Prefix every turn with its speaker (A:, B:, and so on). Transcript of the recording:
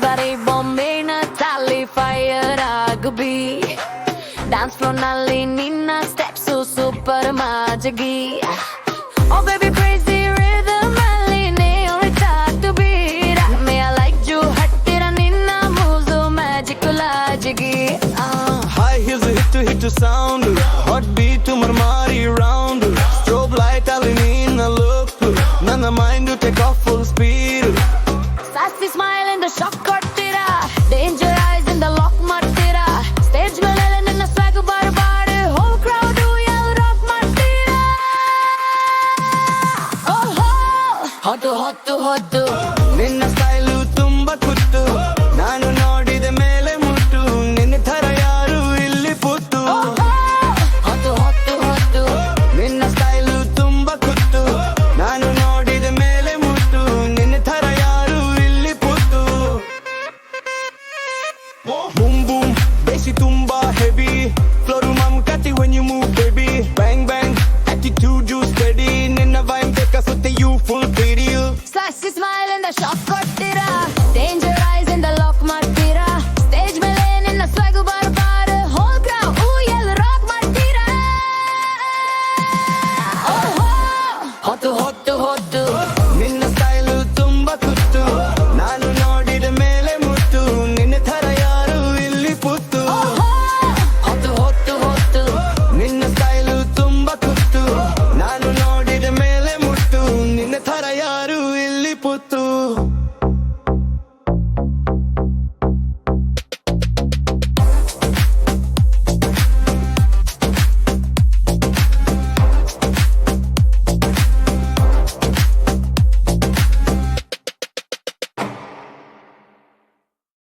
A: ಬರೀ ಬೊಂಬೆನ ತಾಲಿ ಫೈರ್ ಆಗಬಿ ಡ್ಯಾನ್ಸ್ ಫ್ಲೋರ್ ನಲ್ಲಿ ನಿನ್ನ ಸ್ಟೆಪ್ಸು ಸೂಪರ್ ಮಾಜಗಿ ಓ ಬೇಬಿ ಕ್ರೇಜಿ ರಿದಮ್ ಅಲ್ಲಿ ನೇಳಿತಾತು ಬೀರ ಮೇ ಐ ಲೈಕ್ ಯು ಹಟ್ಟಿರ ನಿನ್ನ ಮೂವ್ಸು ಮ್ಯಾಜಿಕ್ ಲಾಜಿಗಿ
B: High heels hit to sound hot beat marmari round strobe light ಅಲ್ಲಿ ನಿನ್ನ look ನನ್ನ mind take off full speed
A: sassy smile ಇಂದ ಶಾಕ್ ಕೊಡ್ತೀರಾ ಡೇಂಜರ್ ಐಸ್ ಇಂದ ಲಾಕ್ ಮಾಡ್ತೀರಾ ಸ್ಟೇಜ್ ಮೇಲೆ ನನ್ನ ಸ್ವಾಗ್ ಬಾರ್ಬಾಡ್ ಹೋಲ್ ಕ್ರೌಡ್ ಎಲ್ಲ ರಾಕ್ ಮಾಡ್ತೀರಾ ಓಹೋ ಹೊತ್ತು ಹೊತ್ತು ಹೊತ್ತು
B: ನಿನ್ನ ಸ್ಟೈಲು ತುಂಬಾ ಕುತ್ತು ನಾನು ನೋಡಿದ ಮೇಲೆ ಮುಟ್ಟು ನಿನ್ನ ತರ ಯಾರು ಇಲ್ಲಿ ಪುತ್ತು
A: ಹೊತ್ತು ಹೊತ್ತು ಹೊತ್ತು
B: ನಿನ್ನ ಸ್ಟೈಲು ತುಂಬಾ ಕುತ್ತು ನಾನು ನೋಡಿದ ಮೇಲೆ ಮುಟ್ಟು ನಿನ್ನ ತರ ಯಾರು ಇಲ್ಲಿ ಪುತ್ತು ಬೂಮ್ ಬೂಮ್ ಬೇಸಿ ತುಂಬಾ ಹೆವಿ ಫ್ಲೋರು ಮಮ್ ಕತಿ when you move baby bang bang attitude you steady ನಿನ್ನ vibe ಬೇಕಾಸುತ್ತೆ you full video
A: sassy smile ಇಂದ ಶಾಕ್ ಕೊಡ್ತೀರಾ ಡೇಂಜರ್ ಐಸ್ ಇಂದ ಲಾಕ್ ಮಾಡ್ತೀರಾ ಸ್ಟೇಜ್ ಮೇಲೆ ನಿನ್ನ ಸ್ವಾಗ್ ಬಾರ್ಬಾಡ್ ಹೋಲ್ ಕ್ರೌಡ್ ಎಲ್ಲ ರಾಕ್ ಮಾಡ್ತೀರಾ ಓಹೋ ಹೊತ್ತು ಹೊತ್ತು ಹೊತ್ತು